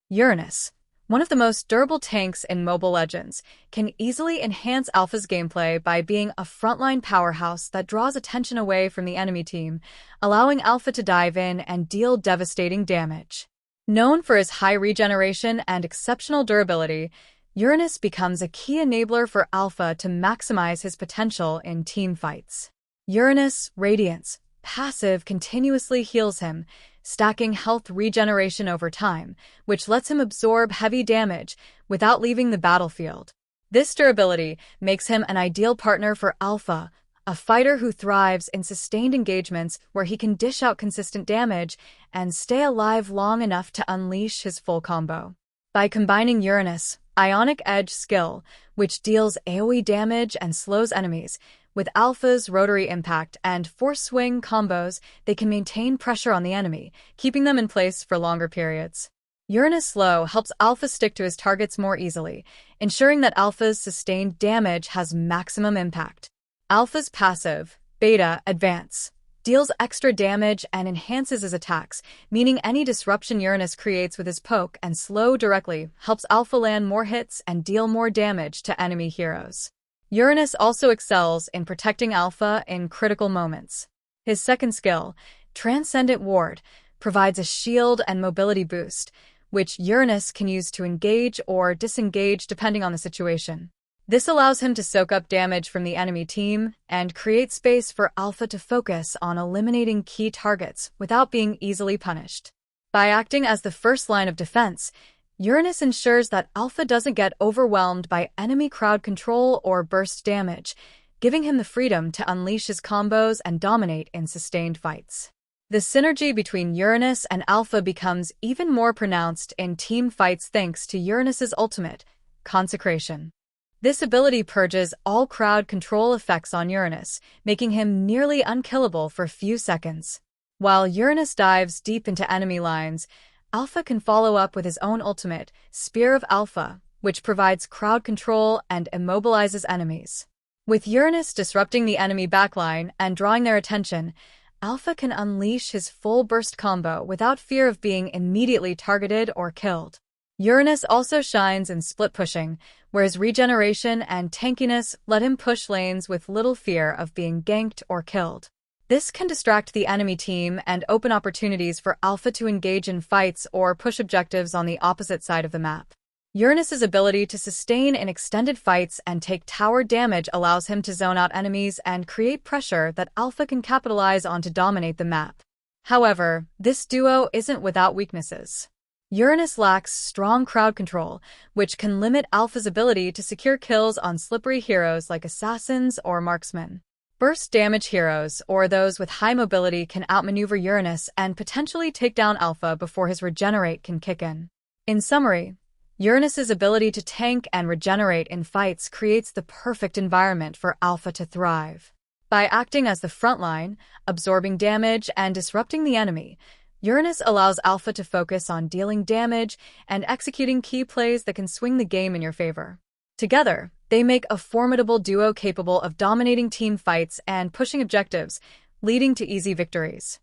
Uranus, one of the most durable tanks in Mobile Legends, can easily enhance Alpha's gameplay by being a frontline powerhouse that draws attention away from the enemy team, allowing Alpha to dive in and deal devastating damage. Known for his high regeneration and exceptional durability, Uranus becomes a key enabler for Alpha to maximize his potential in team fights. Uranus' Radiance passive continuously heals him, stacking health regeneration over time, which lets him absorb heavy damage without leaving the battlefield. This durability makes him an ideal partner for Alpha, a fighter who thrives in sustained engagements where he can dish out consistent damage and stay alive long enough to unleash his full combo. By combining Uranus' Ionic Edge skill, which deals AoE damage and slows enemies, with Alpha's Rotary Impact and Force Swing combos, they can maintain pressure on the enemy, keeping them in place for longer periods. Uranus Slow helps Alpha stick to his targets more easily, ensuring that Alpha's sustained damage has maximum impact. Alpha's passive, Beta Advance, deals extra damage and enhances his attacks, meaning any disruption Uranus creates with his poke and slow directly helps Alpha land more hits and deal more damage to enemy heroes. Uranus also excels in protecting Alpha in critical moments. His second skill, Transcendent Ward, provides a shield and mobility boost, which Uranus can use to engage or disengage depending on the situation. This allows him to soak up damage from the enemy team and create space for Alpha to focus on eliminating key targets without being easily punished. By acting as the first line of defense, Uranus ensures that Alpha doesn't get overwhelmed by enemy crowd control or burst damage, giving him the freedom to unleash his combos and dominate in sustained fights. The synergy between Uranus and Alpha becomes even more pronounced in team fights thanks to Uranus's ultimate, Consecration. This ability purges all crowd control effects on Uranus, making him nearly unkillable for a few seconds. While Uranus dives deep into enemy lines, Alpha can follow up with his own ultimate, Spear of Alpha, which provides crowd control and immobilizes enemies. With Uranus disrupting the enemy backline and drawing their attention, Alpha can unleash his full burst combo without fear of being immediately targeted or killed. Uranus also shines in split pushing, where his regeneration and tankiness let him push lanes with little fear of being ganked or killed. This can distract the enemy team and open opportunities for Alpha to engage in fights or push objectives on the opposite side of the map. Uranus's ability to sustain in extended fights and take tower damage allows him to zone out enemies and create pressure that Alpha can capitalize on to dominate the map. However, this duo isn't without weaknesses. Uranus lacks strong crowd control, which can limit Alpha's ability to secure kills on slippery heroes like assassins or marksmen. Burst damage heroes, or those with high mobility, can outmaneuver Uranus and potentially take down Alpha before his regenerate can kick in. In summary, Uranus's ability to tank and regenerate in fights creates the perfect environment for Alpha to thrive. By acting as the front line, absorbing damage, and disrupting the enemy, Uranus allows Alpha to focus on dealing damage and executing key plays that can swing the game in your favor. Together, they make a formidable duo capable of dominating team fights and pushing objectives, leading to easy victories.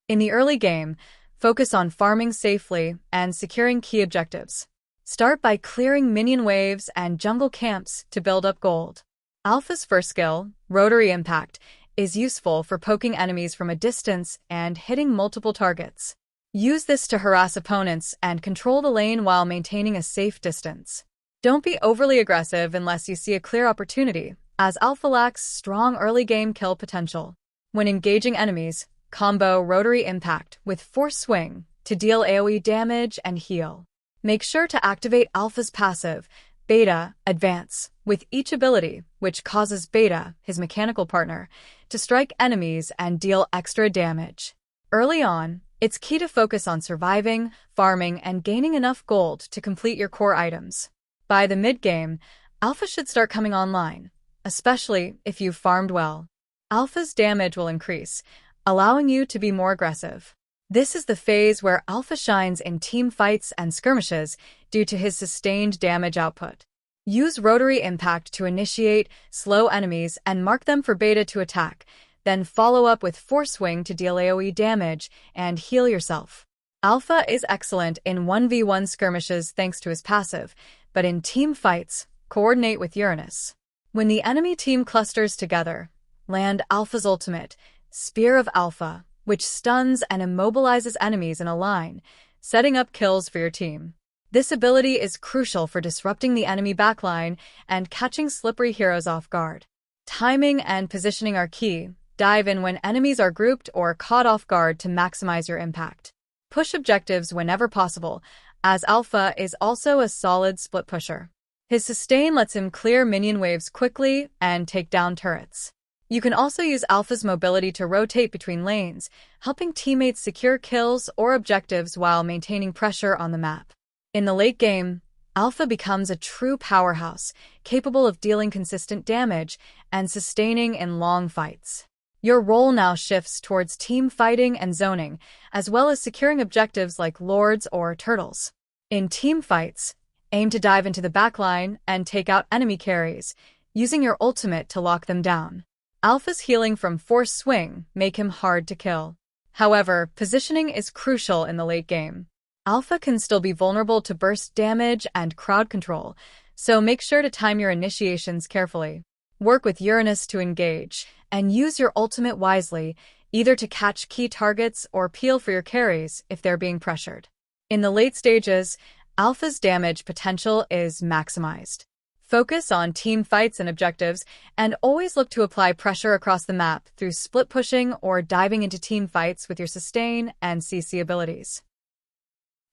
In the early game, focus on farming safely and securing key objectives. Start by clearing minion waves and jungle camps to build up gold. Alpha's first skill, Rotary Impact, is useful for poking enemies from a distance and hitting multiple targets. Use this to harass opponents and control the lane while maintaining a safe distance. Don't be overly aggressive unless you see a clear opportunity, as Alpha lacks strong early-game kill potential. When engaging enemies, combo Rotary Impact with Force Swing to deal AoE damage and heal. Make sure to activate Alpha's passive, Beta Advance, with each ability, which causes Beta, his mechanical partner, to strike enemies and deal extra damage. Early on, it's key to focus on surviving, farming, and gaining enough gold to complete your core items. By the mid-game, Alpha should start coming online, especially if you've farmed well. Alpha's damage will increase, allowing you to be more aggressive. This is the phase where Alpha shines in team fights and skirmishes due to his sustained damage output. Use Rotary Impact to initiate, slow enemies, and mark them for Beta to attack, then follow up with Force Swing to deal AoE damage and heal yourself. Alpha is excellent in 1v1 skirmishes thanks to his passive, but in team fights, coordinate with Uranus. When the enemy team clusters together, land Alpha's ultimate, Spear of Alpha, which stuns and immobilizes enemies in a line, setting up kills for your team. This ability is crucial for disrupting the enemy backline and catching slippery heroes off guard. Timing and positioning are key. Dive in when enemies are grouped or caught off guard to maximize your impact. Push objectives whenever possible, as Alpha is also a solid split pusher. His sustain lets him clear minion waves quickly and take down turrets. You can also use Alpha's mobility to rotate between lanes, helping teammates secure kills or objectives while maintaining pressure on the map. In the late game, Alpha becomes a true powerhouse, capable of dealing consistent damage and sustaining in long fights. Your role now shifts towards team fighting and zoning, as well as securing objectives like lords or turtles. In team fights, aim to dive into the backline and take out enemy carries, using your ultimate to lock them down. Alpha's healing from force swing make him hard to kill. However, positioning is crucial in the late game. Alpha can still be vulnerable to burst damage and crowd control, so make sure to time your initiations carefully. Work with Uranus to engage, and use your ultimate wisely, either to catch key targets or peel for your carries if they're being pressured. In the late stages, Alpha's damage potential is maximized. Focus on team fights and objectives, and always look to apply pressure across the map through split pushing or diving into team fights with your sustain and CC abilities.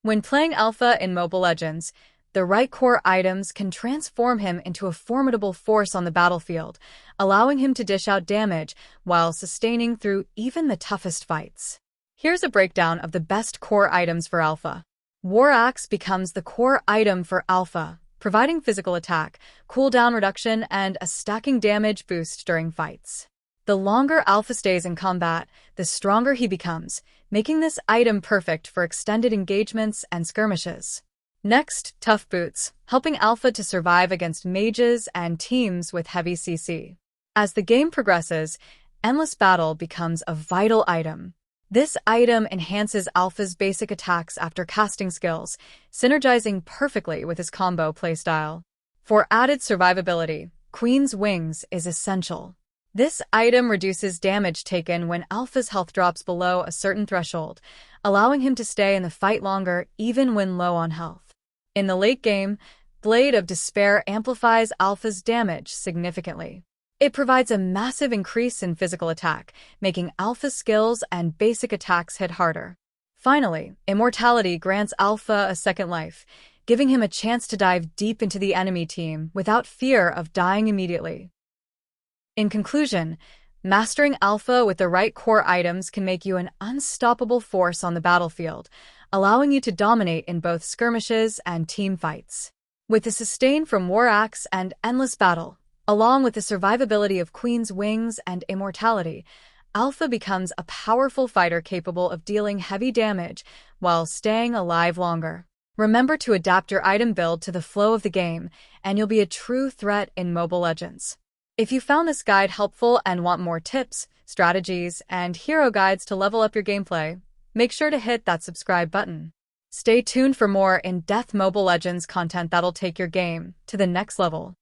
When playing Alpha in Mobile Legends, the right core items can transform him into a formidable force on the battlefield, allowing him to dish out damage while sustaining through even the toughest fights. Here's a breakdown of the best core items for Alpha. War Axe becomes the core item for Alpha, providing physical attack, cooldown reduction, and a stacking damage boost during fights. The longer Alpha stays in combat, the stronger he becomes, making this item perfect for extended engagements and skirmishes. Next, Tough Boots, helping Alpha to survive against mages and teams with heavy CC. As the game progresses, Endless Battle becomes a vital item. This item enhances Alpha's basic attacks after casting skills, synergizing perfectly with his combo playstyle. For added survivability, Queen's Wings is essential. This item reduces damage taken when Alpha's health drops below a certain threshold, allowing him to stay in the fight longer even when low on health. In the late game, Blade of Despair amplifies Alpha's damage significantly. It provides a massive increase in physical attack, making Alpha's skills and basic attacks hit harder. Finally, Immortality grants Alpha a second life, giving him a chance to dive deep into the enemy team without fear of dying immediately. In conclusion, mastering Alpha with the right core items can make you an unstoppable force on the battlefield, allowing you to dominate in both skirmishes and team fights. With the sustain from War Axe and Endless Battle, along with the survivability of Queen's Wings and Immortality, Alpha becomes a powerful fighter capable of dealing heavy damage while staying alive longer. Remember to adapt your item build to the flow of the game, and you'll be a true threat in Mobile Legends. If you found this guide helpful and want more tips, strategies, and hero guides to level up your gameplay, make sure to hit that subscribe button. Stay tuned for more in-depth Mobile Legends content that'll take your game to the next level.